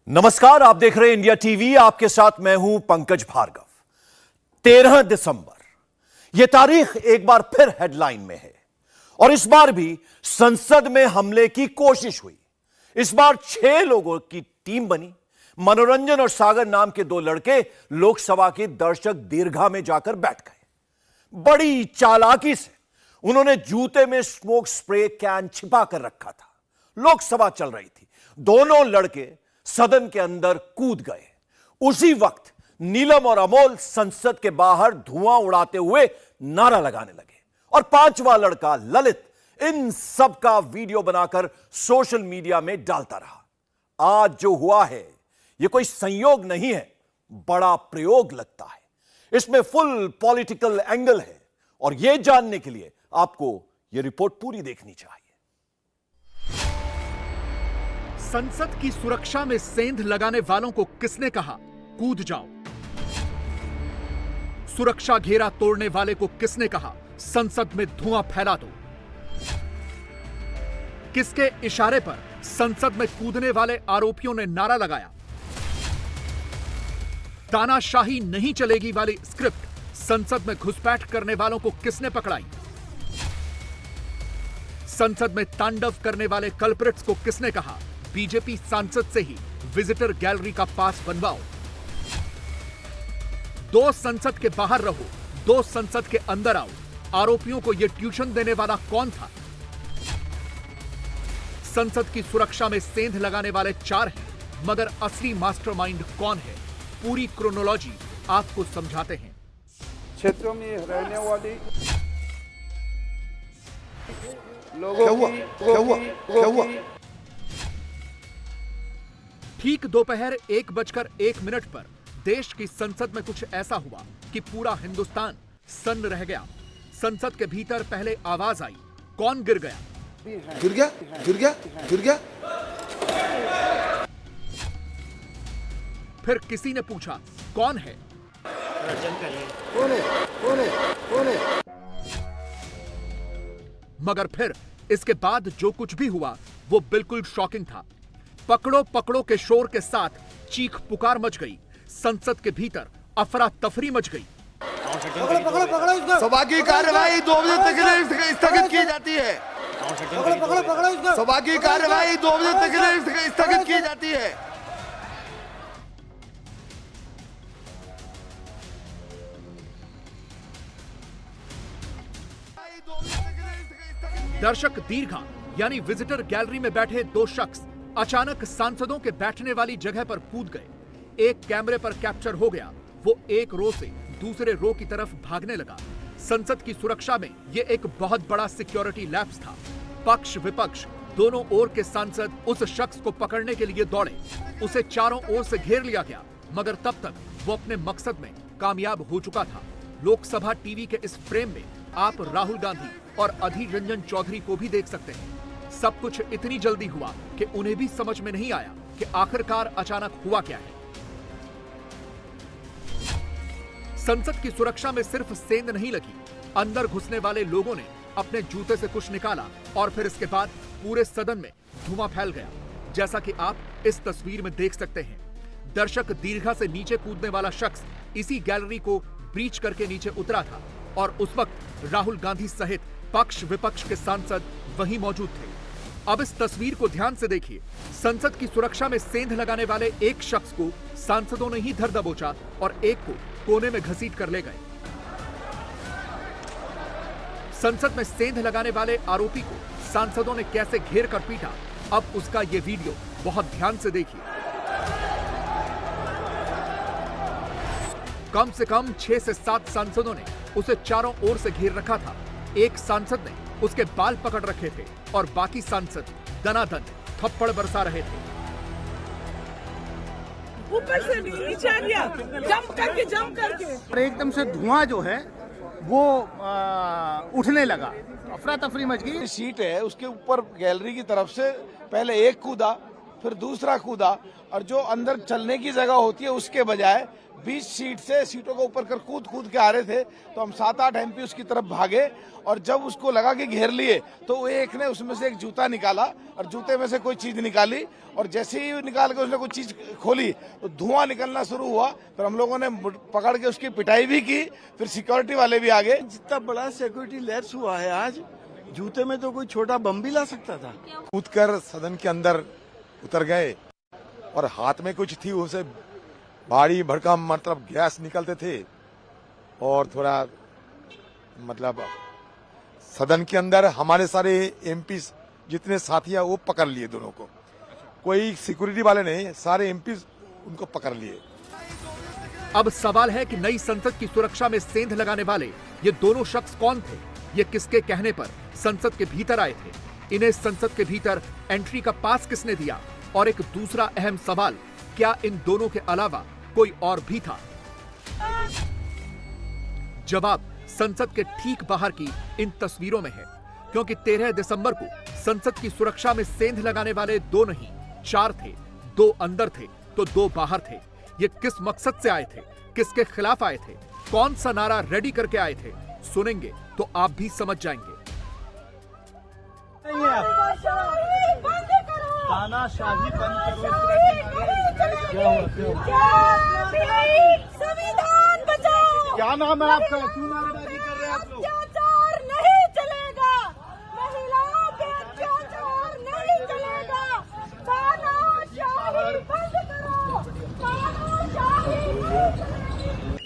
नमस्कार, आप देख रहे हैं इंडिया टीवी। आपके साथ मैं हूं पंकज भार्गव। 13 दिसंबर यह तारीख एक बार फिर हेडलाइन में है और इस बार भी संसद में हमले की कोशिश हुई। इस बार 6 लोगों की टीम बनी। मनोरंजन और सागर नाम के 2 लड़के लोकसभा की दर्शक दीर्घा में जाकर बैठ गए। बड़ी चालाकी से उन्होंने जूते में स्मोक स्प्रे कैन छिपा कर रखा था। लोकसभा चल रही थी। दोनों लड़के सदन के अंदर कूद गए। उसी वक्त नीलम और अमोल संसद के बाहर धुआं उड़ाते हुए नारा लगाने लगे और 5वां लड़का ललित इन सब का वीडियो बनाकर सोशल मीडिया में डालता रहा। आज जो हुआ है यह कोई संयोग नहीं है, बड़ा प्रयोग लगता है। इसमें फुल पॉलिटिकल एंगल है और यह जानने के लिए आपको यह रिपोर्ट पूरी देखनी चाहिए। संसद की सुरक्षा में सेंध लगाने वालों को किसने कहा कूद जाओ? सुरक्षा घेरा तोड़ने वाले को किसने कहा संसद में धुआं फैला दो? किसके इशारे पर संसद में कूदने वाले आरोपियों ने नारा लगाया? तानाशाही नहीं चलेगी वाली स्क्रिप्ट संसद में घुसपैठ करने वालों को किसने पकड़ाई? संसद में तांडव करने वाले कल्प्रिट्स को किसने कहा बीजेपी सांसद से ही विजिटर गैलरी का पास बनवाओ? 2 संसद के बाहर रहो, 2 संसद के अंदर आओ। आरोपियों को यह ट्यूशन देने वाला कौन था? संसद की सुरक्षा में सेंध लगाने वाले 4 हैं, मगर असली मास्टरमाइंड कौन है? पूरी क्रोनोलॉजी आपको समझाते हैं। क्षेत्रों में रहने वाली लोगों की ठीक दोपहर 1:01 पर देश की संसद में कुछ ऐसा हुआ कि पूरा हिंदुस्तान सन्न रह गया। संसद के भीतर पहले आवाज आई, कौन गिर गया? गिर गया, गिर गया, गिर गया। फिर किसी ने पूछा, कौन है? मगर फिर इसके बाद जो कुछ भी हुआ वो बिल्कुल शॉकिंग था। पकड़ो पकड़ो के शोर के साथ चीख पुकार मच गई। संसद के भीतर अफरा तफरी मच गई। सभा की कार्यवाही 2 बजे तक के लिए स्थगित की जाती है। सभा की कार्यवाही 2 बजे तक के लिए स्थगित की जाती है। दर्शक दीर्घा यानी विजिटर गैलरी में बैठे 2 शख्स अचानक सांसदों के बैठने वाली जगह पर कूद गए। एक कैमरे पर कैप्चर हो गया, वो एक रो से दूसरे रो की तरफ भागने लगा। संसद की सुरक्षा में ये एक बहुत बड़ा सिक्योरिटी लैप्स था। पक्ष विपक्ष दोनों ओर के सांसद उस शख्स को पकड़ने के लिए दौड़े। उसे चारों ओर से घेर लिया गया, मगर तब तक वो अपने मकसद में कामयाब हो चुका था। लोकसभा टीवी के इस फ्रेम में आप राहुल गांधी और अधीर रंजन चौधरी को भी देख सकते हैं। सब कुछ इतनी जल्दी हुआ कि उन्हें भी समझ में नहीं आया कि आखिरकार अचानक हुआ क्या है। संसद की सुरक्षा में सिर्फ सेंध नहीं लगी, अंदर घुसने वाले लोगों ने अपने जूते से कुछ निकाला और फिर इसके बाद पूरे सदन में धुआं फैल गया, जैसा कि आप इस तस्वीर में देख सकते हैं। दर्शक दीर्घा से नीचे कूदने वाला शख्स इसी गैलरी को ब्रीच करके नीचे उतरा था और उस वक्त राहुल गांधी सहित पक्ष विपक्ष के सांसद वहीं मौजूद थे। अब इस तस्वीर को ध्यान से देखिए। संसद की सुरक्षा में सेंध लगाने वाले एक शख्स को सांसदों ने ही धर दबोचा और एक को कोने में घसीट कर ले गए। संसद में सेंध लगाने वाले आरोपी को सांसदों ने कैसे घेर कर पीटा, अब उसका ये वीडियो बहुत ध्यान से देखिए। कम से कम 6 से 7 सांसदों ने उसे चारों ओर से घेर रखा था। एक सांसद ने उसके बाल पकड़ रखे थे और बाकी सांसद दनादन थप्पड़ बरसा रहे थे। ऊपर से नीचे आ गया, जंप करके और एकदम से धुआं जो है वो उठने लगा, अफरा तफरी मच गई। सीट है उसके ऊपर गैलरी की तरफ से पहले एक कूदा, फिर दूसरा कूदा और जो अंदर चलने की जगह होती है उसके बजाय 20 सीट से सीटों को ऊपर कर कूद के आ रहे थे, तो हम 7-8 एमपी उसकी तरफ भागे और जब उसको लगा कि घेर लिए तो एक ने उसमें से एक जूता निकाला और जूते में से कोई चीज निकाली और जैसे ही निकाल के उसने कोई चीज खोली तो धुआं निकलना शुरू हुआ। फिर हम लोगों ने पकड़ के उसकी पिटाई भी की, फिर सिक्योरिटी वाले भी आ गए। जितना बड़ा सिक्योरिटी लैप्स हुआ है आज, जूते में तो कोई छोटा बम भी ला सकता था। कूदकर सदन के अंदर उतर गए और हाथ में कुछ थी, उसे भारी भड़कम मतलब गैस निकलते थे और थोड़ा मतलब सदन के अंदर हमारे सारे एमपी जितने साथी हैं वो पकड़ लिए दोनों को, कोई सिक्योरिटी वाले नहीं, सारे एमपी उनको पकड़ लिए। अब सवाल है कि नई संसद की सुरक्षा में सेंध लगाने वाले ये दोनों शख्स कौन थे? ये किसके कहने पर संसद के भीतर आए थे? इन्हें संसद के भीतर एंट्री का पास किसने दिया? और एक दूसरा अहम सवाल, क्या इन दोनों के अलावा कोई और भी था? जवाब संसद के ठीक बाहर की इन तस्वीरों में है, क्योंकि 13 दिसंबर को संसद की सुरक्षा में सेंध लगाने वाले 2 नहीं 4 थे। 2 अंदर थे तो 2 बाहर थे। ये किस मकसद से आए थे? किसके खिलाफ आए थे? कौन सा नारा रेडी करके आए थे? सुनेंगे तो आप भी समझ जाएंगे। तानाशाही बंद करो। संविधान बचाओ। क्या नाम है आपका? क्यों नारेबाजी कर रहे हैं आप लोग? अत्याचार नहीं चलेगा, महिलाओं पे अत्याचार नहीं चलेगा। तानाशाही बंद करो, तानाशाही।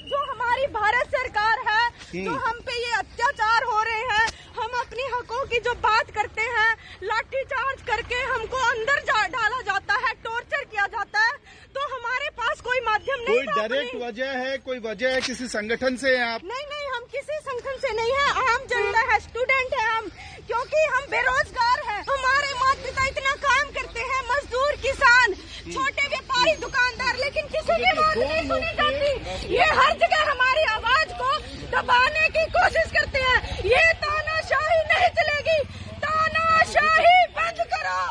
जो हमारी भारत सरकार है, जो हम पे ये अत्याचार हो रहे हैं, हम अपनी हकों की जो बात करते हैं, लाठीचार्ज करके हमको अंदर डाला जाता है, टॉर्चर किया जाता है, तो हमारे पास कोई माध्यम नहीं। कोई डायरेक्ट वजह है, कोई वजह है किसी संगठन से हैं आप? नहीं, हम किसी संगठन से नहीं है, आम जनता है, स्टूडेंट है हम, क्योंकि हम बेरोजगार हैं। हमारे माता पिता इतना काम करते हैं, मजदूर, किसान, छोटे व्यापारी, दुकानदार, लेकिन किसी की बात नहीं सुनी जाती। ये हर जगह हमारी आवाज को दबाने की कोशिश करते हैं। ये तानाशाही नहीं चलेगी, तानाशाही बंद करो,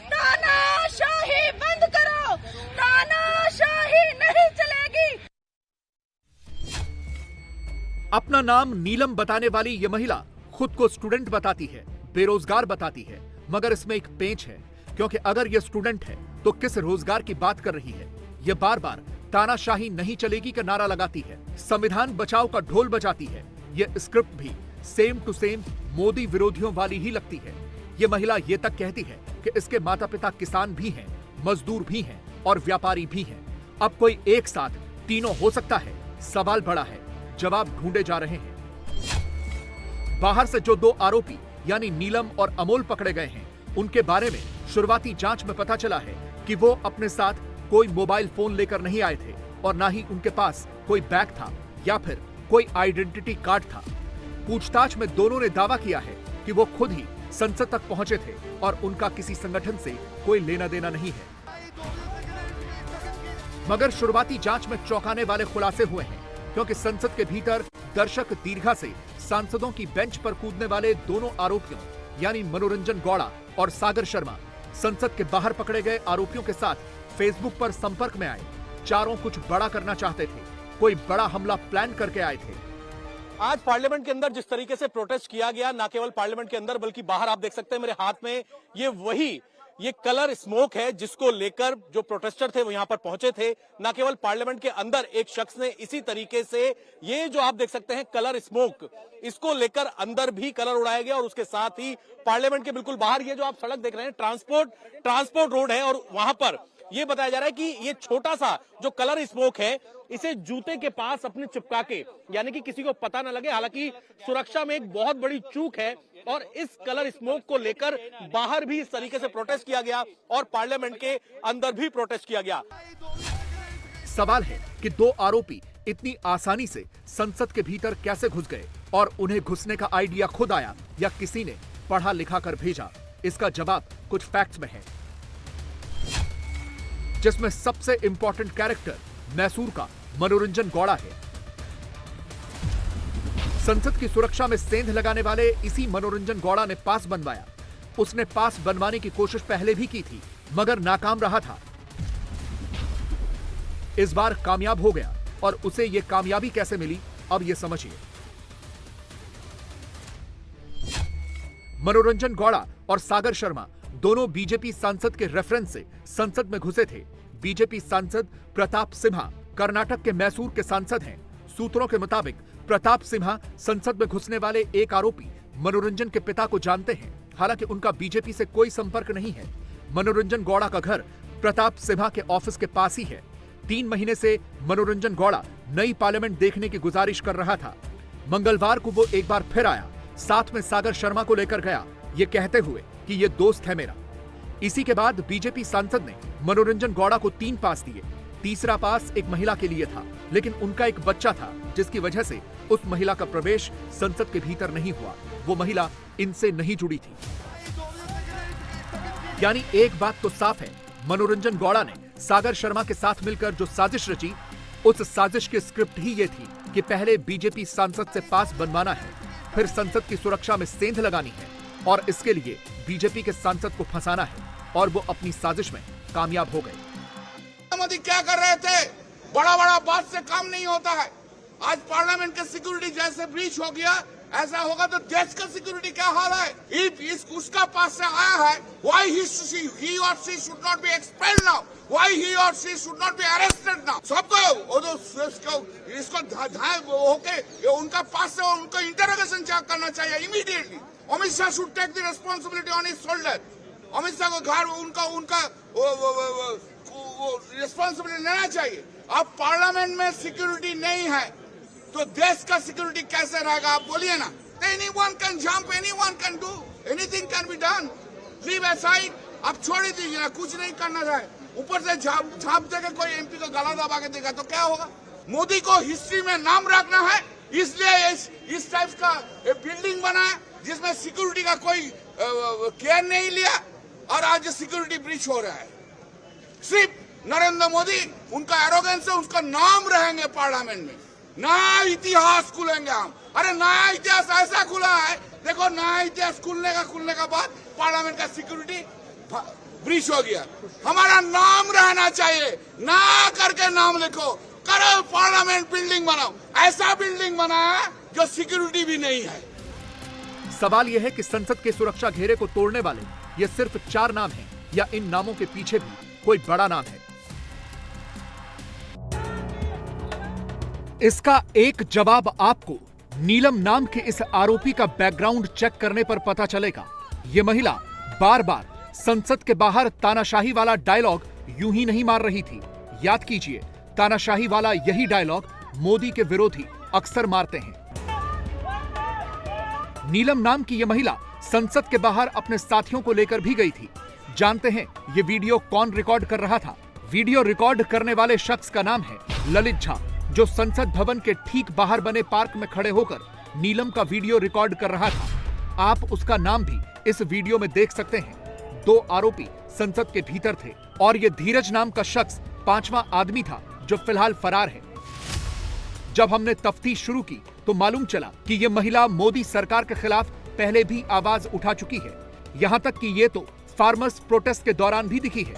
तानाशाही बंद करो, तानाशाही नहीं चलेगी। अपना नाम नीलम बताने वाली ये महिला खुद को स्टूडेंट बताती है, बेरोजगार बताती है, मगर इसमें एक पेंच है, क्योंकि अगर ये स्टूडेंट है तो किस रोजगार की बात कर रही है? ये बार बार तानाशाही नहीं चलेगी का नारा लगाती है, संविधान बचाओ का ढोल बजाती है। ये स्क्रिप्ट भी सेम टू सेम मोदी विरोधियों वाली ही लगती है। ये महिला ये तक कहती है कि इसके माता पिता किसान भी हैं, मजदूर भी हैं और व्यापारी भी हैं। अब कोई एक साथ तीनों हो सकता है? सवाल बड़ा है, जवाब ढूंढे जा रहे हैं। बाहर से जो 2 आरोपी यानी नीलम और अमोल पकड़े गए हैं, उनके बारे में शुरुआती जांच में पता चला है कि वो अपने साथ कोई मोबाइल फोन लेकर नहीं आए थे और ना ही उनके पास कोई बैग था या फिर कोई आइडेंटिटी कार्ड था। पूछताछ में दोनों ने दावा किया है कि वो खुद ही संसद तक पहुंचे थे और उनका किसी संगठन से कोई लेना देना नहीं है। मगर शुरुआती जांच में चौंकाने वाले खुलासे हुए हैं, क्योंकि संसद के भीतर दर्शक दीर्घा से सांसदों की बेंच पर कूदने वाले दोनों आरोपियों यानी मनोरंजन गौड़ा और सागर शर्मा संसद के बाहर पकड़े गए आरोपियों के साथ फेसबुक पर संपर्क में आए। चारों कुछ बड़ा करना चाहते थे, कोई बड़ा हमला प्लान करके आए थे। आज पार्लियामेंट के अंदर जिस तरीके से प्रोटेस्ट किया गया, ना केवल पार्लियामेंट के अंदर बल्कि बाहर, आप देख सकते हैं मेरे हाथ में ये कलर स्मोक है जिसको लेकर जो प्रोटेस्टर थे वो यहां पर पहुंचे थे। ना केवल पार्लियामेंट के अंदर एक शख्स ने इसी तरीके से ये जो आप देख सकते हैं कलर स्मोक, इसको लेकर अंदर भी कलर उड़ाया गया और उसके साथ ही पार्लियामेंट के बिल्कुल बाहर ये जो आप सड़क देख रहे हैं ट्रांसपोर्ट रोड है और वहां पर ये बताया जा रहा है कि ये छोटा सा जो कलर स्मोक है इसे जूते के पास अपने चिपका के, यानी कि किसी को पता न लगे। हालांकि सुरक्षा में एक बहुत बड़ी चूक है और इस कलर स्मोक को लेकर बाहर भी इस तरीके से प्रोटेस्ट किया गया और पार्लियामेंट के अंदर भी प्रोटेस्ट किया गया। सवाल है कि 2 आरोपी इतनी आसानी से संसद के भीतर कैसे घुस गए और उन्हें घुसने का आइडिया खुद आया या किसी ने पढ़ा लिखा कर भेजा? इसका जवाब कुछ फैक्ट्स में है, जिसमें सबसे इंपॉर्टेंट कैरेक्टर मैसूर का मनोरंजन गौड़ा है। संसद की सुरक्षा में सेंध लगाने वाले इसी मनोरंजन गौड़ा ने पास बनवाया। उसने पास बनवाने की कोशिश पहले भी की थी, मगर नाकाम रहा था। इस बार कामयाब हो गया और उसे ये कामयाबी कैसे मिली, अब ये समझिए। मनोरंजन गौड़ा और सागर शर्मा दोनों बीजेपी सांसद के रेफरेंस से संसद में घुसे थे। बीजेपी सांसद प्रताप सिम्हा कर्नाटक के मैसूर के सांसद हैं। सूत्रों के मुताबिक प्रताप सिम्हा संसद में घुसने वाले एक आरोपी मनोरंजन के पिता को जानते हैं। हालांकि उनका बीजेपी से कोई संपर्क नहीं है। मनोरंजन गौड़ा का घर प्रताप सिम्हा के ऑफिस के पास ही है। 3 महीने से मनोरंजन गौड़ा नई पार्लियामेंट देखने की गुजारिश कर रहा था। मंगलवार को वो एक बार फिर आया, साथ में सागर शर्मा को लेकर गया, ये कहते हुए कि ये दोस्त है मेरा। इसी के बाद बीजेपी सांसद ने मनोरंजन गौड़ा को 3 पास दिए। तीसरा पास एक महिला के लिए था, लेकिन उनका एक बच्चा था, जिसकी वजह से उस महिला का प्रवेश संसद के भीतर नहीं हुआ। वो महिला इनसे नहीं जुड़ी थी। यानी एक बात तो साफ है, मनोरंजन गौड़ा ने सागर शर्मा के साथ मिलकर जो साजिश रची, उस साजिश की स्क्रिप्ट ही ये थी कि पहले बीजेपी सांसद से पास बनवाना है, फिर संसद की सुरक्षा में सेंध लगानी है और इसके लिए बीजेपी के सांसद को फंसाना है, और वो अपनी साजिश में कामयाब हो गए। मोदी क्या कर रहे थे? बड़ा बड़ा बात से काम नहीं होता है। आज पार्लियामेंट का सिक्योरिटी जैसे ब्रीच हो गया, ऐसा होगा तो देश का सिक्योरिटी क्या हाल है? उसका पास से आया है, why he or she should not be expelled now? Why he or she should not be arrested now? सबको इसको होके उनका पास से उनको इंटरोगेशन करना चाहिए immediately. Amit Shah should take the responsibility on his shoulder. Amit Shah को घर उनका रिस्पॉन्सिबिलिटी लेना चाहिए। अब पार्लियामेंट में सिक्योरिटी नहीं है तो देश का सिक्योरिटी कैसे रहेगा? आप बोलिए ना। Anyone can jump, anyone can do, anything can be done. Leave aside, आप छोड़ ही दीजिए ना, कुछ नहीं करना है। ऊपर से झाप देकर कोई एमपी को गला दबा के देगा तो क्या होगा? मोदी को हिस्ट्री में नाम रखना है, इसलिए इस टाइप का बिल्डिंग बनाया जिसमें सिक्योरिटी का कोई केयर नहीं लिया, और आज सिक्योरिटी ब्रीच हो रहा है। सिर्फ नरेंद्र मोदी, उनका एरोगेंस से उसका नाम रहेंगे पार्लियामेंट में। नया इतिहास खुलेंगे हम। अरे नया इतिहास ऐसा खुला है, देखो नया इतिहास खुलने का बाद पार्लियामेंट का सिक्योरिटी ब्रीच हो गया। हमारा नाम रहना चाहिए, ना करके नाम लिखो, करो पार्लियामेंट बिल्डिंग बनाओ। ऐसा बिल्डिंग बनाया जो सिक्योरिटी भी नहीं है। सवाल यह है कि संसद के सुरक्षा घेरे को तोड़ने वाले ये सिर्फ 4 नाम हैं, या इन नामों के पीछे भी कोई बड़ा नाम है? इसका एक जवाब आपको नीलम नाम के इस आरोपी का बैकग्राउंड चेक करने पर पता चलेगा। यह महिला बार बार संसद के बाहर तानाशाही वाला डायलॉग यूं ही नहीं मार रही थी। याद कीजिए, तानाशाही वाला यही डायलॉग मोदी के विरोधी अक्सर मारते हैं। नीलम नाम की यह महिला संसद के बाहर अपने साथियों को लेकर भी गई थी। जानते हैं ये वीडियो कौन रिकॉर्ड कर रहा था? वीडियो रिकॉर्ड करने वाले शख्स का नाम है ललित झा, जो संसद भवन के ठीक बाहर बने पार्क में खड़े होकर नीलम का वीडियो रिकॉर्ड कर रहा था। आप उसका नाम भी इस वीडियो में देख सकते हैं। 2 आरोपी संसद के भीतर थे और ये धीरज नाम का शख्स 5वां आदमी था, जो फिलहाल फरार है। जब हमने तफ्तीश शुरू की तो मालूम चला कि यह महिला मोदी सरकार के खिलाफ पहले भी आवाज उठा चुकी है। यहां तक कि ये तो फार्मर्स प्रोटेस्ट के दौरान भी दिखी है।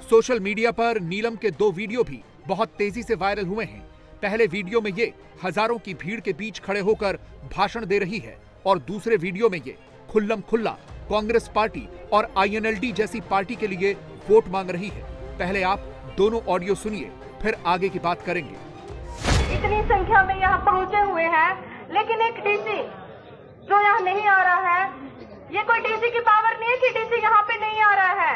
सोशल मीडिया पर नीलम के 2 वीडियो भी बहुत तेजी से वायरल हुए हैं। पहले वीडियो में ये हजारों की भीड़ के बीच खड़े होकर भाषण दे रही है, और दूसरे वीडियो में ये खुल्लम खुल्ला कांग्रेस पार्टी और INLD जैसी पार्टी के लिए वोट मांग रही है। पहले आप दोनों ऑडियो सुनिए, फिर आगे की बात करेंगे। इतनी संख्या में यहाँ पहुँचे हुए हैं, लेकिन एक डीसी जो यहाँ नहीं आ रहा है, ये कोई डीसी की पावर नहीं है कि डीसी यहाँ पे नहीं आ रहा है।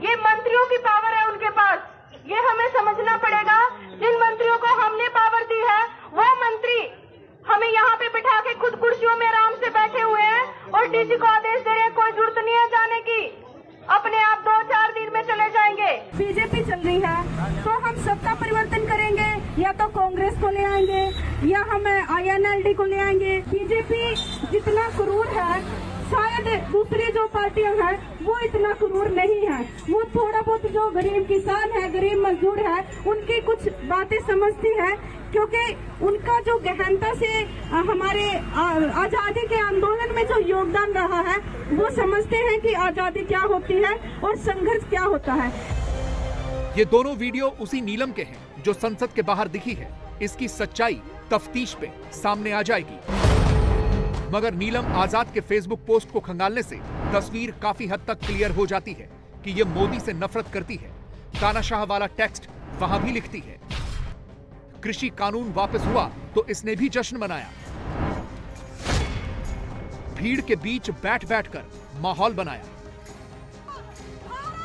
ये मंत्रियों की पावर है उनके पास। ये हमें समझना पड़ेगा। जिन मंत्रियों को हमने पावर दी है, वो मंत्री हमें यहाँ पे बिठा के खुद कुर्सियों में आराम से बैठे हुए हैं और डीसी को आदेश दे रहे हैं। कोई जरूरत नहीं है जाने की, अपने आप 2-4 दिन में चले जाएंगे। बीजेपी चल रही है तो हम सत्ता परिवर्तन करेंगे, या तो कांग्रेस को ले आएंगे या हम INLD को ले आएंगे। बीजेपी जितना क्रूर है, शायद दूसरी जो पार्टियां हैं वो इतना क्रूर नहीं है। वो थोड़ा बहुत जो गरीब किसान है, गरीब मजदूर है, उनकी कुछ बातें समझती है, क्योंकि उनका जो गहनता से हमारे आजादी के आंदोलन में जो योगदान रहा है, वो समझते हैं कि आजादी क्या होती है और संघर्ष क्या होता है। ये दोनों वीडियो उसी नीलम के हैं जो संसद के बाहर दिखी है, इसकी सच्चाई तफ्तीश पे सामने आ जाएगी। मगर नीलम आजाद के फेसबुक पोस्ट को खंगालने से तस्वीर काफी हद तक क्लियर हो जाती है कि ये मोदी से नफरत करती है। तानाशाह वाला टेक्स्ट वहां भी लिखती है। कृषि कानून वापस हुआ तो इसने भी जश्न मनाया। भीड़ के बीच बैठ बैठकर माहौल बनाया।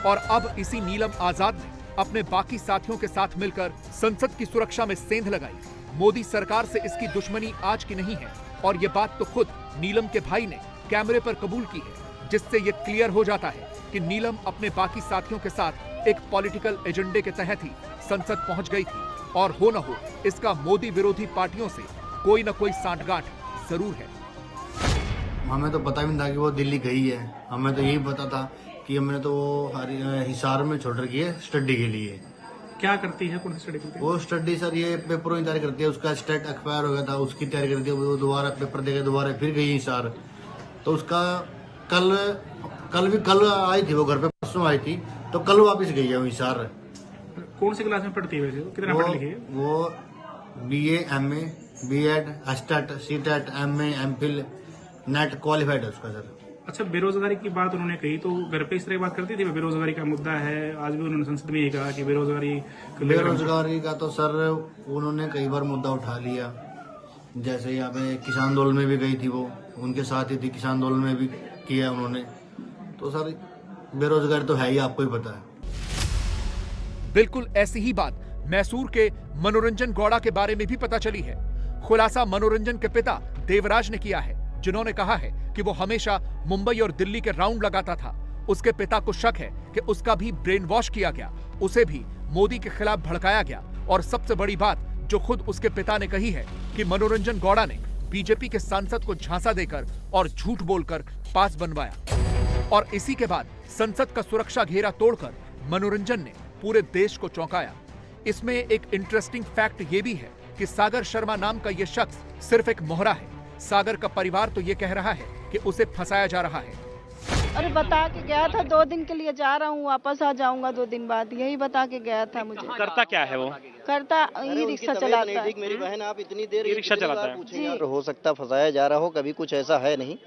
और अब इसी नीलम आजाद ने अपने बाकी साथियों के साथ मिलकर संसद की सुरक्षा में सेंध लगाई। मोदी सरकार से इसकी दुश्मनी आज की नहीं है और ये बात तो खुद नीलम के भाई ने कैमरे पर कबूल की है, जिससे ये क्लियर हो जाता है कि नीलम अपने बाकी साथियों के साथ एक पॉलिटिकल एजेंडे के तहत ही संसद पहुंच गई थी और हो न हो इसका मोदी विरोधी पार्टियों से कोई न कोई सांठगांठ जरूर है। हमें तो पता भी नहीं था कि वो दिल्ली गई है। हमें तो यही पता था कि हमने तो वो हिसार में छोड़ रखी है स्टडी के लिए। क्या करती है? कौन सी स्टडी करती है? वो स्टडी सर ये पेपरों की तैयारी करती है। उसका स्टेट एक्सपायर हो गया था, उसकी तैयारी करती है। वो दोबारा पेपर देकर दोबारा फिर गई हिसार। तो उसका कल आई थी वो घर पे, परसों आई थी, तो कल वापस गई है वो हिसार। कौन सी क्लास में पढ़ती है वैसे? कितना पढ़ लिखी है? वो BA, MA, B.Ed, estate, C.Tet, MA, MPhil, net qualified है उसका सर। अच्छा, बेरोजगारी की बात उन्होंने कही तो घर पे इस तरह की बात करती थी? बेरोजगारी का मुद्दा है, आज भी उन्होंने संसद में ये कहा कि बेरोजगारी का तो सर उन्होंने कई बार मुद्दा उठा लिया। जैसे यहाँ पे किसान आंदोलन में भी गई थी, वो उनके साथ ही थी, किसान आंदोलन में भी किया उन्होंने। तो सर बेरोजगारी तो है ही, आपको ही पता है। बिल्कुल ऐसी ही बात मैसूर के मनोरंजन गौड़ा के बारे में भी पता चली है। खुलासा मनोरंजन के पिता देवराज ने किया है, जिन्होंने कहा है कि वो हमेशा मुंबई और दिल्ली के राउंड लगाता था। उसके पिता को शक है कि उसका भी ब्रेन वॉश किया गया, उसे भी मोदी के खिलाफ भड़काया गया। और सबसे बड़ी बात जो खुद उसके पिता ने कही है कि मनोरंजन गौड़ा ने बीजेपी के सांसद को झांसा देकर और झूठ बोलकर पास बनवाया। और इसी के बाद संसद का सुरक्षा घेरा तोड़कर मनोरंजन ने पूरे देश को चौंकाया। इसमें एक इंटरेस्टिंग फैक्ट ये भी है कि सागर शर्मा नाम का यह शख्स सिर्फ एक मोहरा है। सागर का परिवार तो ये कह रहा है कि उसे फंसाया जा रहा है। अरे बता के गया था 2 दिन के लिए जा रहा हूँ, वापस आ जाऊंगा 2 दिन बाद, यही बता के गया था मुझे। करता क्या है वो? करता ई रिक्शा चलाता है। मेरी बहन, आप इतनी देर रिक्शा चलाता है? हो सकता फंसाया जा रहा हो, कभी कुछ ऐसा है नहीं।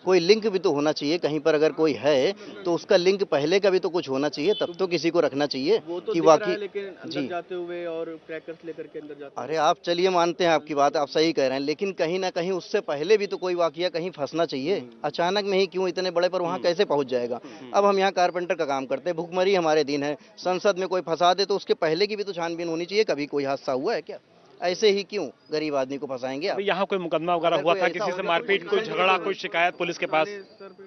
कोई लिंक भी तो होना चाहिए कहीं पर, अगर कोई है तो उसका लिंक पहले का भी तो कुछ होना चाहिए, तब तो किसी को रखना चाहिए कि वाकई जी जाते हुए और क्रैकर्स लेकर के अंदर जाते। अरे आप चलिए मानते हैं आपकी बात, आप सही कह रहे हैं, लेकिन कहीं ना कहीं उससे पहले भी तो कोई वाकया कहीं फंसना चाहिए। अचानक में ही क्यों इतने बड़े पर वहाँ कैसे पहुँच जाएगा? अब हम यहाँ कारपेंटर का काम करते हैं, भुखमरी हमारे दिन है, संसद में कोई फंसा दे तो उसके पहले की भी तो छानबीन होनी चाहिए। कभी कोई हादसा हुआ है क्या? ऐसे ही क्यों गरीब आदमी को फंसाएंगे आप? यहाँ कोई मुकदमा वगैरह हुआ था, किसी से मारपीट, कोई झगड़ा, कोई शिकायत पुलिस के पास?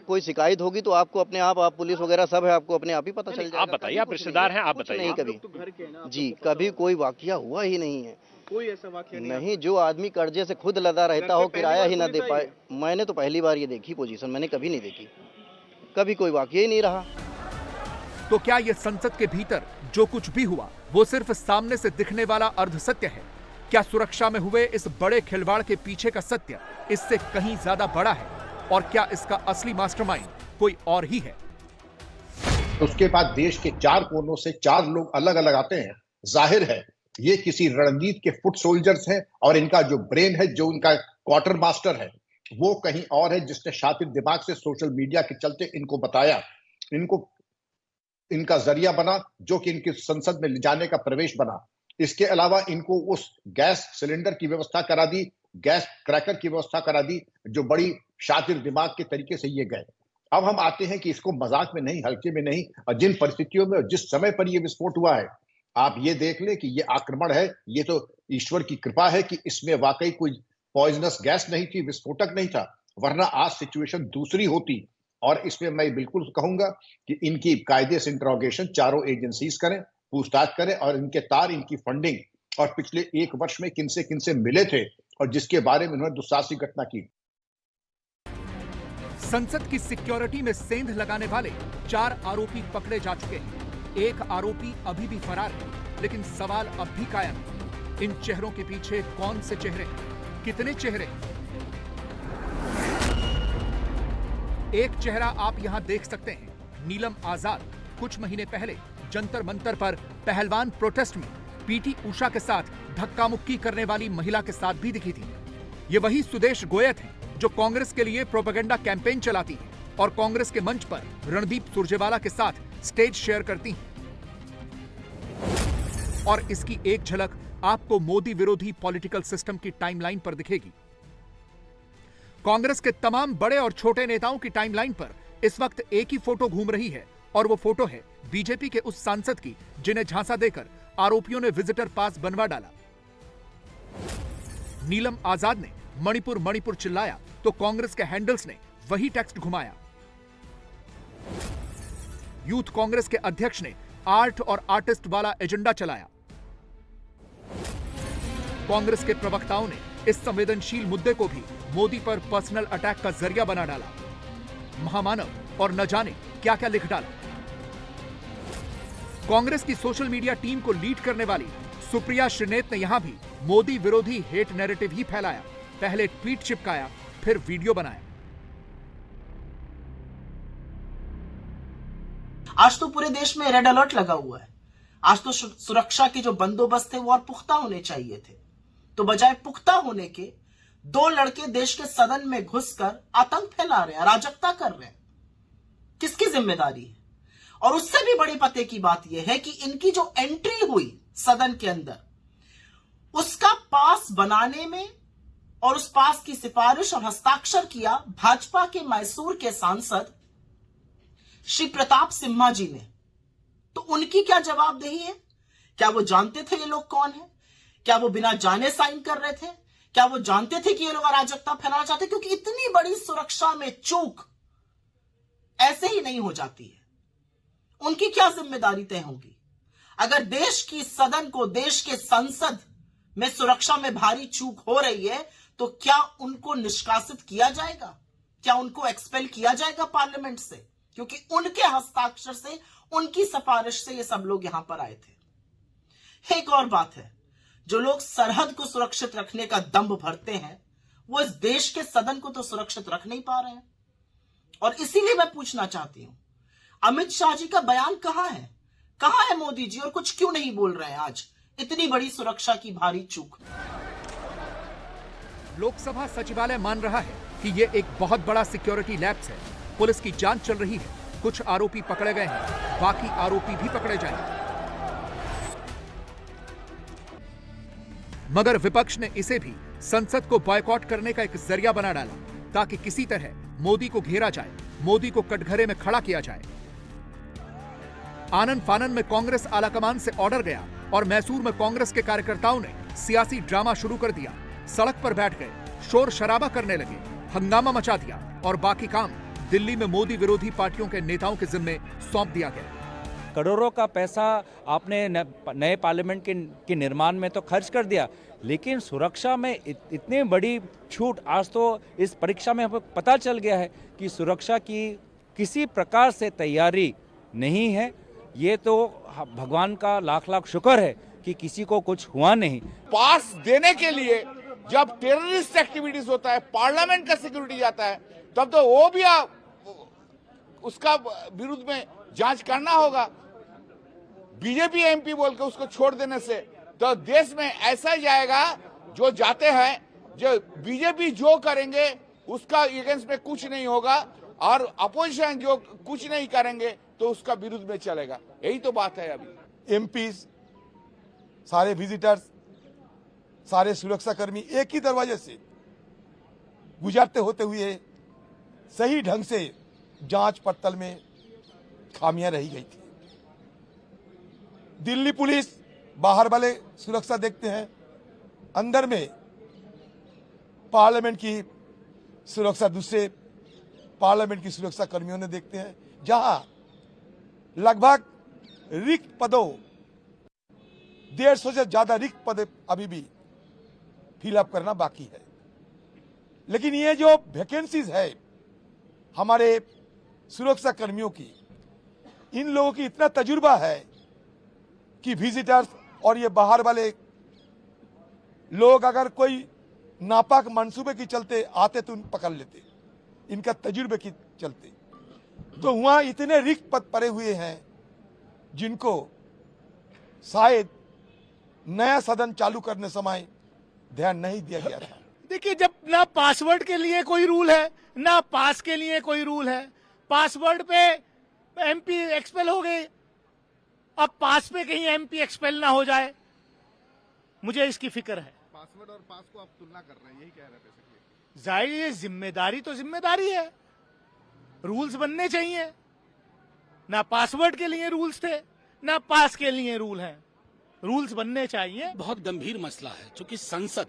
कोई शिकायत होगी तो आपको अपने आप पुलिस वगैरह सब है, आपको अपने आप ही पता चल जाएगा। आप बताइए, आप रिश्तेदार हैं, आप बताइए। नहीं, कभी जी कभी कोई वाकया हुआ ही नहीं है। कोई ऐसा वाकया नहीं, जो आदमी कर्जे से खुद लदा रहता हो, किराया ही ना दे पाए। मैंने तो पहली बार ये देखी पोजीशन, मैंने कभी नहीं देखी, कभी कोई वाकया ही नहीं रहा। तो क्या ये संसद के भीतर जो कुछ भी हुआ वो सिर्फ सामने से दिखने वाला अर्ध सत्य है? क्या सुरक्षा में हुए इस बड़े खिलवाड़ के पीछे का सत्य इससे कहीं ज्यादा बड़ा है? और क्या इसका असली मास्टरमाइंड कोई और ही है? उसके बाद देश के 4 कोनों से 4 लोग अलग अलग आते हैं। जाहिर है ये किसी रणनीति के फुट सोल्जर्स हैं और इनका जो ब्रेन है, जो इनका क्वार्टर मास्टर है, वो कहीं और है, जिसने शातिर दिमाग से सोशल मीडिया के चलते इनको बताया, इनको इनका जरिया बना, जो कि इनके संसद में ले जाने का प्रवेश बना। इसके अलावा इनको उस गैस सिलेंडर की व्यवस्था करा दी, गैस क्रैकर की व्यवस्था करा दी, जो बड़ी शातिर दिमाग के तरीके से ये गए। अब हम आते हैं कि इसको मजाक में नहीं, हल्के में नहीं, और जिन परिस्थितियों में और जिस समय पर यह विस्फोट हुआ है, आप ये देख लें कि ये आक्रमण है, ये तो ईश्वर की कृपा है कि इसमें वाकई कोई पॉइजनस गैस नहीं थी, विस्फोटक नहीं था, वरना आज सिचुएशन दूसरी होती। और इसमें मैं बिल्कुल कहूंगा कि इनकी कायदे से इंट्रोगेशन चारों एजेंसीज करें, पूछताछ करें, और इनके तार, इनकी फंडिंग और पिछले 1 वर्ष में किनसे किनसे मिले थे और जिसके बारे में उन्होंने दुस्साहसिक घटना की। संसद की सिक्योरिटी में सेंध लगाने वाले 4 आरोपी पकड़े जा चुके हैं। एक आरोपी अभी भी फरार है, लेकिन सवाल अब भी कायम है। इन चेहरों के पीछे कौन से चेहरे हैं? कितने चेहरे हैं? एक चेहरा आप यहां देख सकते हैं, नीलम आजाद कुछ महीने पहले जंतर मंतर पर पहलवान प्रोटेस्ट में पीटी उषा के साथ धक्का मुक्की करने वाली महिला के साथ भी दिखी थी। ये वही सुदेश गोयत हैं जो कांग्रेस के लिए प्रोपेगेंडा कैंपेन चलाती है और कांग्रेस के मंच पर रणदीप सुरजेवाला के साथ स्टेज शेयर करती हैं। और इसकी एक झलक आपको मोदी विरोधी पॉलिटिकल सिस्टम की टाइमलाइन पर दिखेगी। कांग्रेस के तमाम बड़े और छोटे नेताओं की टाइमलाइन पर इस वक्त एक ही फोटो घूम रही है और वो फोटो है बीजेपी के उस सांसद की जिन्हें झांसा देकर आरोपियों ने विजिटर पास बनवा डाला। नीलम आजाद ने मणिपुर मणिपुर चिल्लाया तो कांग्रेस के हैंडल्स ने वही टेक्स्ट घुमाया। यूथ कांग्रेस के अध्यक्ष ने आर्ट और आर्टिस्ट वाला एजेंडा चलाया। कांग्रेस के प्रवक्ताओं ने इस संवेदनशील मुद्दे को भी मोदी पर पर्सनल अटैक का जरिया बना डाला। महामानव और न जाने क्या क्या लिख डाला। कांग्रेस की सोशल मीडिया टीम को लीड करने वाली सुप्रिया श्रीनेत ने यहां भी मोदी विरोधी हेट नैरेटिव ही फैलाया। पहले ट्वीट चिपकाया, फिर वीडियो बनाया। आज तो पूरे देश में रेड अलर्ट लगा हुआ है। आज तो सुरक्षा के जो बंदोबस्त थे वो और पुख्ता होने चाहिए थे, तो बजाय पुख्ता होने के दो लड़के देश के सदन में घुसकर आतंक फैला रहे हैं, अराजकता कर रहे हैं। किसकी जिम्मेदारी है? और उससे भी बड़ी पते की बात यह है कि इनकी जो एंट्री हुई सदन के अंदर, उसका पास बनाने में और उस पास की सिफारिश और हस्ताक्षर किया भाजपा के मैसूर के सांसद श्री प्रताप सिम्हा जी ने। तो उनकी क्या जवाबदेही है? क्या वो जानते थे ये लोग कौन है? क्या वो बिना जाने साइन कर रहे थे? क्या वो जानते थे कि ये लोग अराजकता फैलाना चाहते? क्योंकि इतनी बड़ी सुरक्षा में चूक ऐसे ही नहीं हो जाती है। उनकी क्या जिम्मेदारी तय होगी? अगर देश की सदन को, देश के संसद में सुरक्षा में भारी चूक हो रही है, तो क्या उनको निष्कासित किया जाएगा? क्या उनको एक्सपेल किया जाएगा पार्लियामेंट से? क्योंकि उनके हस्ताक्षर से, उनकी सिफारिश से ये सब लोग यहां पर आए थे। एक और बात है, जो लोग सरहद को सुरक्षित रखने का दंभ भरते हैं, वो इस देश के सदन को तो सुरक्षित रख नहीं पा रहे हैं। और इसीलिए मैं पूछना चाहती हूं, अमित शाह जी का बयान कहां है? कहां है मोदी जी? और कुछ क्यों नहीं बोल रहे हैं आज इतनी बड़ी सुरक्षा की भारी चूक? लोकसभा सचिवालय मान रहा है कि यह एक बहुत बड़ा सिक्योरिटी लैप्स है। पुलिस की जांच चल रही है। कुछ आरोपी पकड़े गए हैं, बाकी आरोपी भी पकड़े जाएंगे। मगर विपक्ष ने इसे भी संसद को बॉयकॉट करने का एक जरिया बना डाला, ताकि किसी तरह मोदी को घेरा जाए, मोदी को कटघरे में खड़ा किया जाए। आनन फानन में कांग्रेस आलाकमान से ऑर्डर गया और मैसूर में कांग्रेस के कार्यकर्ताओं ने सियासी ड्रामा शुरू कर दिया। सड़क पर बैठ गए, शोर शराबा करने लगे, हंगामा मचा दिया और बाकी काम दिल्ली में मोदी विरोधी पार्टियों के नेताओं के जिम्मे सौंप दिया गया। करोड़ों का पैसा आपने नए पार्लियामेंट के निर्माण में तो खर्च कर दिया, लेकिन सुरक्षा में इतनी बड़ी छूट। आज तो इस परीक्षा में हमें पता चल गया है कि सुरक्षा की किसी प्रकार से तैयारी नहीं है। ये तो भगवान का लाख लाख शुक्र है कि किसी को कुछ हुआ नहीं। पास देने के लिए जब टेररिस्ट एक्टिविटीज होता है, पार्लियामेंट का सिक्योरिटी जाता है, तब तो वो भी उसका विरुद्ध में जांच करना होगा। बीजेपी एमपी बोल के उसको छोड़ देने से तो देश में ऐसा जाएगा, जो जाते हैं, जो बीजेपी जो करेंगे उसका अगेंस्ट में कुछ नहीं होगा, और अपोजिशन जो कुछ नहीं करेंगे तो उसका विरुद्ध में चलेगा। यही तो बात है। अभी एमपी, सारे विजिटर्स, सारे सुरक्षाकर्मी एक ही दरवाजे से गुजरते होते हुए सही ढंग से जांच पड़ताल में खामियां रही गई थी। दिल्ली पुलिस बाहर वाले सुरक्षा देखते हैं, अंदर में पार्लियामेंट की सुरक्षा दूसरे पार्लियामेंट की सुरक्षा कर्मियों ने देखते हैं, जहां लगभग रिक्त पदों 150 से ज्यादा रिक्त पद अभी भी फिलअप करना बाकी है। लेकिन ये जो वैकेंसीज है हमारे सुरक्षा कर्मियों की, इन लोगों की इतना तजुर्बा है कि विजिटर्स और ये बाहर वाले लोग अगर कोई नापाक मंसूबे की चलते आते तो उन पकड़ लेते, इनका तजुर्बे की चलते। तो वहां इतने रिक्त पद पड़े हुए हैं जिनको शायद नया सदन चालू करने समय ध्यान नहीं दिया गया था। देखिए, जब ना पासवर्ड के लिए कोई रूल है, ना पास के लिए कोई रूल है, पासवर्ड पे एमपी एक्सपेल हो गए, अब पास पे कहीं एमपी एक्सपेल ना हो जाए, मुझे इसकी फिक्र है। पासवर्ड और पास को आप तुलना कर रहे हैं, यही कह रहे हैं बेसिकली। जाहिर ये जिम्मेदारी तो जिम्मेदारी है, रूल्स बनने चाहिए। ना पासवर्ड के लिए रूल्स थे, ना पास के लिए रूल हैं, रूल्स बनने चाहिए। बहुत गंभीर मसला है, क्योंकि संसद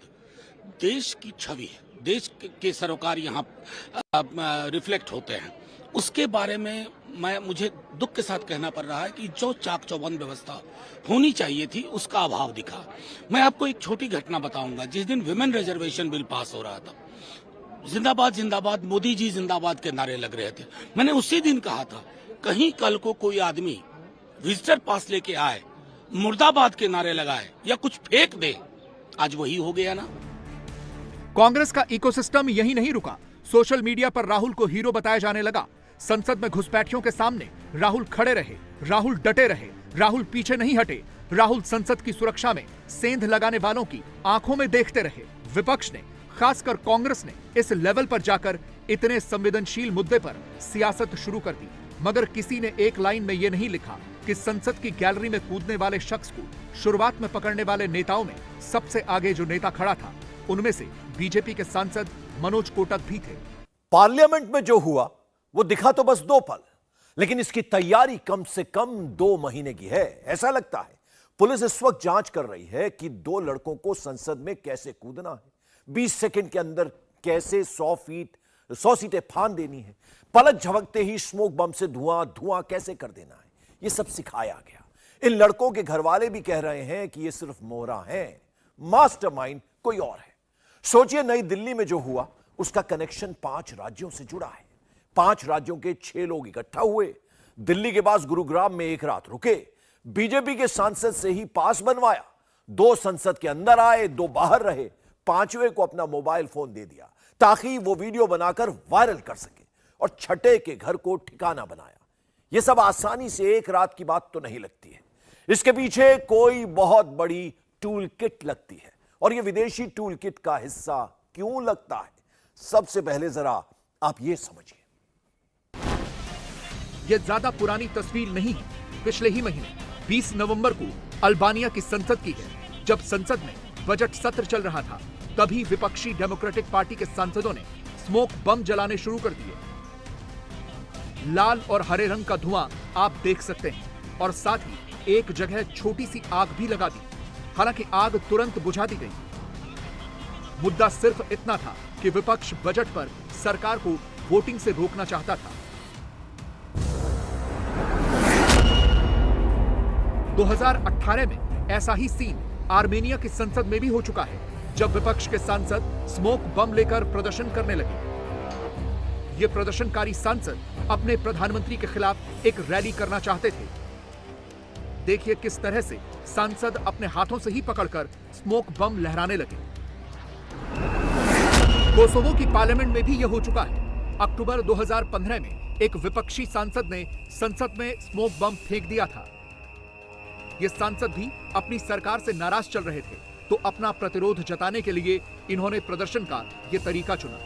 देश की छवि है, देश के सरोकार यहाँ रिफ्लेक्ट होते हैं। उसके बारे में मुझे दुख के साथ कहना पड़ रहा है कि जो चाक चौबंद व्यवस्था होनी चाहिए थी उसका अभाव दिखा। मैं आपको एक छोटी घटना बताऊंगा। जिस दिन विमेन रिजर्वेशन बिल पास हो रहा था, जिंदाबाद जिंदाबाद मोदी जी जिंदाबाद के नारे लग रहे थे। मैंने उसी दिन कहा था, कहीं कल को कोई आदमी विजिटर पास लेके आए, मुर्दाबाद के नारे लगाए या कुछ फेंक दे। आज वही हो गया ना। कांग्रेस का इकोसिस्टम यही नहीं रुका। सोशल मीडिया पर राहुल को हीरो बताया जाने लगा। संसद में घुसपैठियों के सामने राहुल खड़े रहे, राहुल डटे रहे, राहुल पीछे नहीं हटे। राहुल संसद की सुरक्षा में सेंध लगाने वालों की आंखों में देखते रहे। विपक्ष ने, खासकर कांग्रेस ने, इस लेवल पर जाकर इतने संवेदनशील मुद्दे पर सियासत शुरू कर दी। मगर किसी ने एक लाइन में यह नहीं लिखा कि संसद की गैलरी में कूदने वाले शख्स को शुरुआत में पकड़ने वाले नेताओं में सबसे आगे जो नेता खड़ा था, उनमें से बीजेपी के सांसद मनोज कोटक भी थे। पार्लियामेंट में जो हुआ वो दिखा तो बस 2 पल, लेकिन इसकी तैयारी कम से कम 2 महीने की है। ऐसा लगता है पुलिस इस वक्त जांच कर रही है कि 2 लड़कों को संसद में कैसे कूदना है, 20 सेकंड के अंदर कैसे 100 सीटें फान देनी है, पलक झपकते ही स्मोक बम से धुआं कैसे कर देना है। यह सब सिखाया गया। इन लड़कों के घर वाले भी कह रहे हैं कि यह सिर्फ मोहरा है, मास्टरमाइंड कोई और है। सोचिए, नई दिल्ली में जो हुआ उसका कनेक्शन 5 राज्यों से जुड़ा है। 5 राज्यों के 6 लोग इकट्ठा हुए, दिल्ली के पास गुरुग्राम में एक रात रुके, बीजेपी के सांसद से ही पास बनवाया, 2 संसद के अंदर आए, 2 बाहर रहे, 5वें को अपना मोबाइल फोन दे दिया ताकि वो वीडियो बनाकर वायरल कर सके, और 6ठे के घर को ठिकाना बनाया। यह सब आसानी से एक रात की बात तो नहीं लगती है। इसके पीछे कोई बहुत बड़ी टूल किट लगती है, और यह विदेशी टूल किट का हिस्सा क्यों लगता है, सबसे पहले जरा आप यह समझिए। यह ज्यादा पुरानी तस्वीर नहीं है। पिछले ही महीने 20 नवंबर को अल्बानिया की संसद की है। जब संसद में बजट सत्र चल रहा था, तभी विपक्षी डेमोक्रेटिक पार्टी के सांसदों ने स्मोक बम जलाने शुरू कर दिए। लाल और हरे रंग का धुआं आप देख सकते हैं, और साथ ही एक जगह छोटी सी आग भी लगा दी। हालांकि आग तुरंत बुझा दी गई। मुद्दा सिर्फ इतना था कि विपक्ष बजट पर सरकार को वोटिंग से रोकना चाहता था। 2018 में ऐसा ही सीन आर्मेनिया की संसद में भी हो चुका है, जब विपक्ष के सांसद स्मोक बम लेकर प्रदर्शन करने लगे। ये प्रदर्शनकारी सांसद अपने प्रधानमंत्री के खिलाफ एक रैली करना चाहते थे। देखिए किस तरह से सांसद अपने हाथों से ही पकड़कर स्मोक बम लहराने लगे। कोसोवो की पार्लियामेंट में भी यह हो चुका है। अक्टूबर 2015 में एक विपक्षी सांसद ने संसद में स्मोक बम फेंक दिया था। ये सांसद भी अपनी सरकार से नाराज चल रहे थे, तो अपना प्रतिरोध जताने के लिए इन्होंने प्रदर्शन का यह तरीका चुना।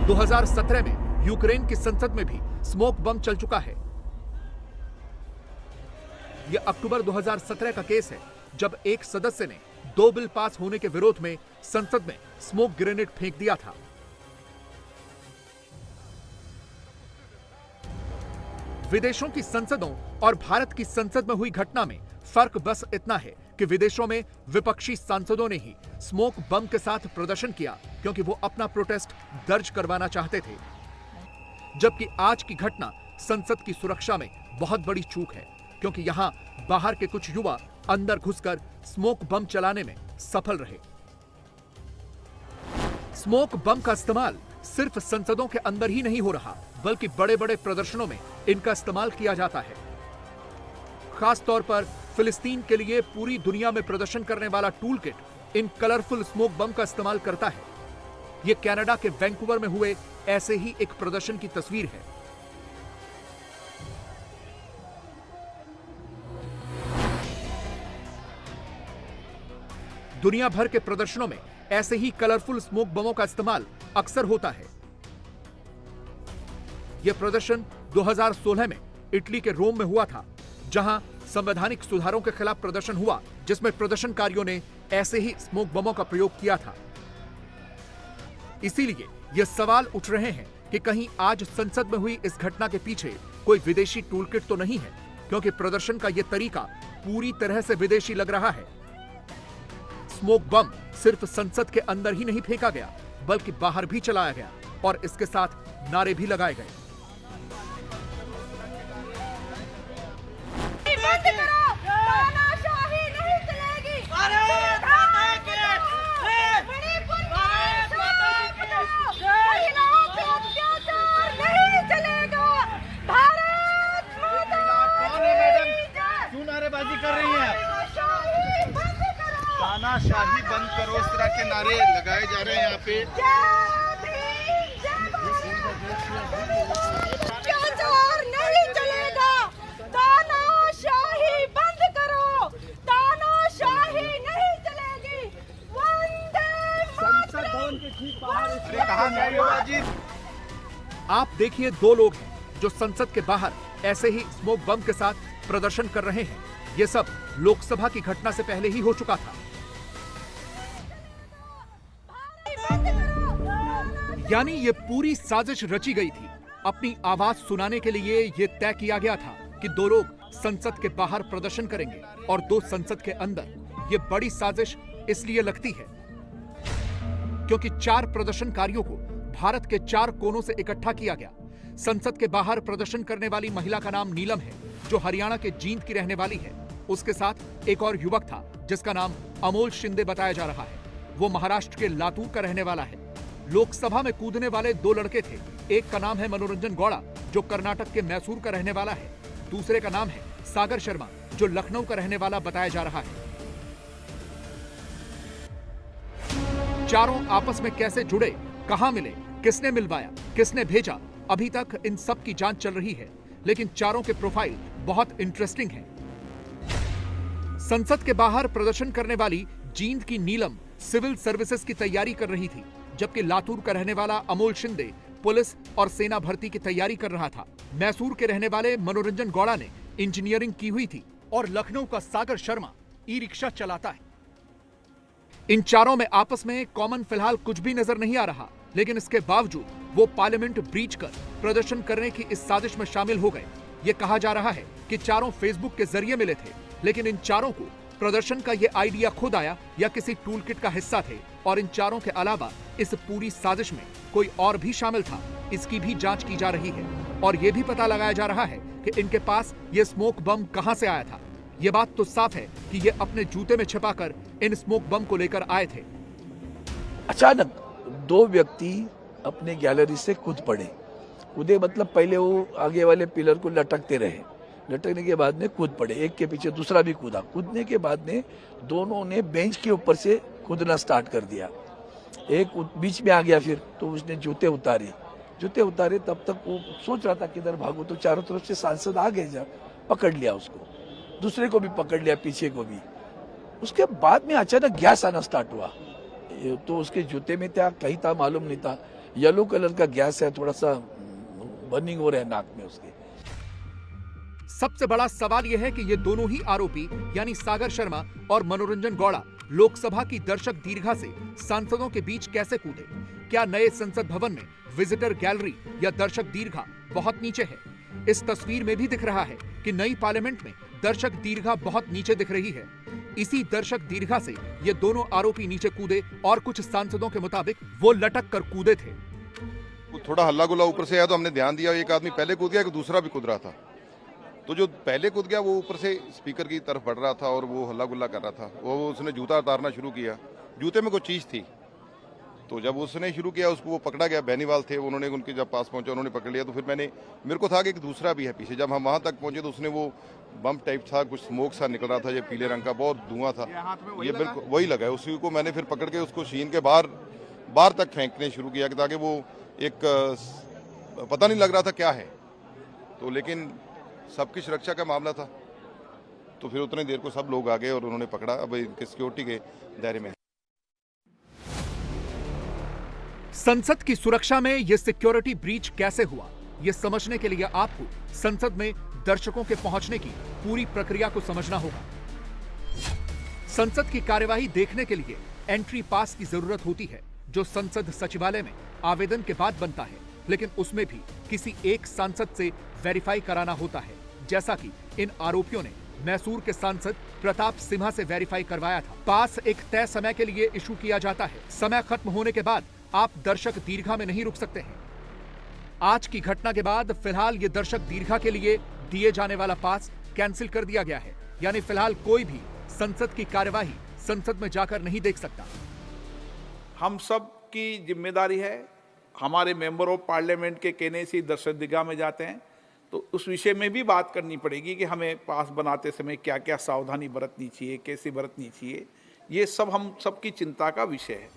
2017 में यूक्रेन की संसद में भी स्मोक बम चल चुका है। यह अक्टूबर 2017 का केस है, जब एक सदस्य ने 2 बिल पास होने के विरोध में संसद में स्मोक ग्रेनेड फेंक दिया था। विदेशों की संसदों और भारत की संसद में हुई घटना में फर्क बस इतना है कि विदेशों में विपक्षी सांसदों ने ही स्मोक बम के साथ प्रदर्शन किया, क्योंकि वो अपना प्रोटेस्ट दर्ज करवाना चाहते थे। जबकि आज की घटना संसद की सुरक्षा में बहुत बड़ी चूक है, क्योंकि यहां बाहर के कुछ युवा अंदर घुसकर स्मोक बम चलाने में सफल रहे। स्मोक बम का इस्तेमाल सिर्फ संसदों के अंदर ही नहीं हो रहा, बल्कि बड़े बड़े प्रदर्शनों में इनका इस्तेमाल किया जाता है। खास तौर पर फिलिस्तीन के लिए पूरी दुनिया में प्रदर्शन करने वाला टूल किट इन कलरफुल स्मोक बम का इस्तेमाल करता है। यह कनाडा के वैंकूवर में हुए ऐसे ही एक प्रदर्शन की तस्वीर है। दुनिया भर के प्रदर्शनों में ऐसे ही कलरफुल स्मोक बमों का इस्तेमाल अक्सर होता है। यह प्रदर्शन 2016 में इटली के रोम में हुआ था, जहां संवैधानिक सुधारों के खिलाफ प्रदर्शन हुआ, जिसमें प्रदर्शनकारियों ने ऐसे ही स्मोक बमों का प्रयोग किया था। इसीलिए ये सवाल उठ रहे हैं कि कहीं आज संसद में हुई इस घटना के पीछे कोई विदेशी टूलकिट तो नहीं है, क्योंकि प्रदर्शन का यह तरीका पूरी तरह से विदेशी लग रहा है। स्मोक बम सिर्फ संसद के अंदर ही नहीं फेंका गया, बल्कि बाहर भी चलाया गया और इसके साथ नारे भी लगाए गए। बंद करो, तानाशाही नहीं चलेगी। महिलाओं पे अत्याचार नहीं चलेगा। भारत माता की जय। क्यों नारेबाजी कर रही हैं? तानाशाही बंद करो, तानाशाही बंद करो, इस तरह के नारे लगाए जा रहे हैं यहाँ पे। अत्याचार नहीं चलेगा, तानाशाही बंद करो, तानाशाही नहीं चलेगी। वंदे मातरम। आप देखिए, दो लोग हैं जो संसद के बाहर ऐसे ही स्मोक बम के साथ प्रदर्शन कर रहे हैं। ये सब लोकसभा की घटना से पहले ही हो चुका था। यानी ये पूरी साजिश रची गई थी। अपनी आवाज सुनाने के लिए ये तय किया गया था कि दो लोग संसद के बाहर प्रदर्शन करेंगे और दो संसद के अंदर। ये बड़ी साजिश इसलिए लगती है क्योंकि 4 प्रदर्शनकारियों को भारत के 4 कोनों से इकट्ठा किया गया। संसद के बाहर प्रदर्शन करने वाली महिला का नाम नीलम है, जो हरियाणा के जींद की रहने वाली है। उसके साथ एक और युवक था जिसका नाम अमोल शिंदे बताया जा रहा है। वो महाराष्ट्र के लातूर का रहने वाला है। लोकसभा में कूदने वाले 2 लड़के थे। एक का नाम है मनोरंजन गौड़ा, जो कर्नाटक के मैसूर का रहने वाला है। दूसरे का नाम है सागर शर्मा, जो लखनऊ का रहने वाला बताया जा रहा है। चारों आपस में कैसे जुड़े, कहां मिले, किसने मिलवाया, किसने भेजा, अभी तक इन सब की जांच चल रही है। लेकिन चारों के प्रोफाइल बहुत इंटरेस्टिंग हैं। संसद के बाहर प्रदर्शन करने वाली जींद की नीलम सिविल सर्विसेज की तैयारी कर रही थी, जबकि लातूर का रहने वाला अमोल शिंदे पुलिस और सेना भर्ती की तैयारी कर रहा था। मैसूर के रहने वाले मनोरंजन गौड़ा ने इंजीनियरिंग की हुई थी और लखनऊ का सागर शर्मा ई रिक्शा चलाता है। इन चारों में आपस में कॉमन फिलहाल कुछ भी नजर नहीं आ रहा, लेकिन इसके बावजूद वो पार्लियामेंट ब्रीच कर प्रदर्शन करने की इस साजिश में शामिल हो गए। ये कहा जा रहा है कि चारों फेसबुक के जरिए मिले थे, लेकिन इन चारों को प्रदर्शन का ये आइडिया खुद आया या किसी टूलकिट का हिस्सा थे, और इन चारों के अलावा इस पूरी साजिश में कोई और भी शामिल था। इसकी भी जांच की जा रही है और ये भी पता लगाया जा रहा है कि इनके पास ये स्मोक बम कहां से आया था। ये बात तो साफ है कि ये अपने जूते में छिपाकर इन स्मोक बम को लेकर आए थे। अचानक 2 व्यक्ति अपने गैलरी से कूद पड़े। कूदे मतलब पहले वो आगे वाले पिलर को लटकते रहे, लटकने के बाद में कूद पड़े, एक के पीछे दूसरा भी कूदा। कूदने के बाद में दोनों ने बेंच के ऊपर से कूदना स्टार्ट कर दिया। एक बीच में आ गया, फिर तो उसने जूते उतारे। तब तक वो सोच रहा था किधर भागो, तो चारों तरफ से सांसद आ गए, जब पकड़ लिया उसको, दूसरे को भी पकड़ लिया, पीछे को भी। उसके बाद में अचानक गैस आना स्टार्ट हुआ, तो उसके जूते में क्या कहीं था मालूम नहीं था। येलो कलर का गैस है, थोड़ा सा बर्निंग हो रहा है नाक में उसके। सबसे बड़ा सवाल यह है कि ये दोनों ही आरोपी यानी सागर शर्मा और मनोरंजन गौड़ा लोकसभा की दर्शक दीर्घा से सांसदों के बीच कैसे कूदे? क्या नए संसद भवन में विजिटर गैलरी या दर्शक दीर्घा बहुत नीचे है? इस तस्वीर में भी दिख रहा है कि नई पार्लियामेंट में दर्शक दीर्घा बहुत नीचे दिख रही है। इसी दर्शक दीर्घा से ये दोनों आरोपी नीचे कूदे और कुछ सांसदों के मुताबिक वो लटक कर कूदे थे। थोड़ा हल्ला गुल्ला ऊपर से आया तो हमने ध्यान दिया, एक आदमी पहले कूद गया, एक दूसरा भी कूद रहा था। तो जो पहले कूद गया वो ऊपर से स्पीकर की तरफ बढ़ रहा था और वो हल्ला गुल्ला कर रहा था। वो उसने जूता उतारना शुरू किया, जूते में कोई चीज थी, तो जब उसने शुरू किया उसको वो पकड़ा गया। बेनीवाल थे, उन्होंने उनके जब पास पहुंचे उन्होंने पकड़ लिया। तो फिर मेरे को था कि एक दूसरा भी है पीछे। जब हम वहां तक पहुंचे तो उसने वो बम टाइप था, कुछ स्मोक सा निकल रहा था, ये पीले रंग का, बहुत धुआं था, ये बिल्कुल वही लगा है। उसी को मैंने फिर पकड़ के उसको शीन के बाहर तक फेंकने शुरू किया ताकि वो एक पता नहीं लग रहा था क्या है, तो लेकिन सबकी सुरक्षा का मामला था तो फिर उतनी देर को सब लोग आ गए और उन्होंने पकड़ा। अब इनके सिक्योरिटी के दायरे में। संसद की सुरक्षा में यह सिक्योरिटी ब्रीच कैसे हुआ, यह समझने के लिए आपको संसद में दर्शकों के पहुंचने की पूरी प्रक्रिया को समझना होगा। संसद की कार्यवाही देखने के लिए एंट्री पास की जरूरत होती है, जो संसद सचिवालय में आवेदन के बाद बनता है, लेकिन उसमें भी किसी एक सांसद से वेरीफाई कराना होता है, जैसा कि इन आरोपियों ने मैसूर के सांसद प्रताप सिम्हा से वेरीफाई करवाया था। पास एक तय समय के लिए इशू किया जाता है। समय खत्म होने के बाद आप दर्शक दीर्घा में नहीं रुक सकते हैं। आज की घटना के बाद फिलहाल ये दर्शक दीर्घा के लिए दिए जाने वाला पास कैंसिल कर दिया गया है, यानी फिलहाल कोई भी संसद की कार्यवाही संसद में जाकर नहीं देख सकता। हम सब की जिम्मेदारी है, हमारे मेंबर ऑफ पार्लियामेंट के कहने से दर्शक दीर्घा में जाते हैं, तो उस विषय में भी बात करनी पड़ेगी कि हमें पास बनाते समय क्या क्या सावधानी बरतनी चाहिए, कैसे बरतनी चाहिए। ये सब हम सबकी चिंता का विषय है।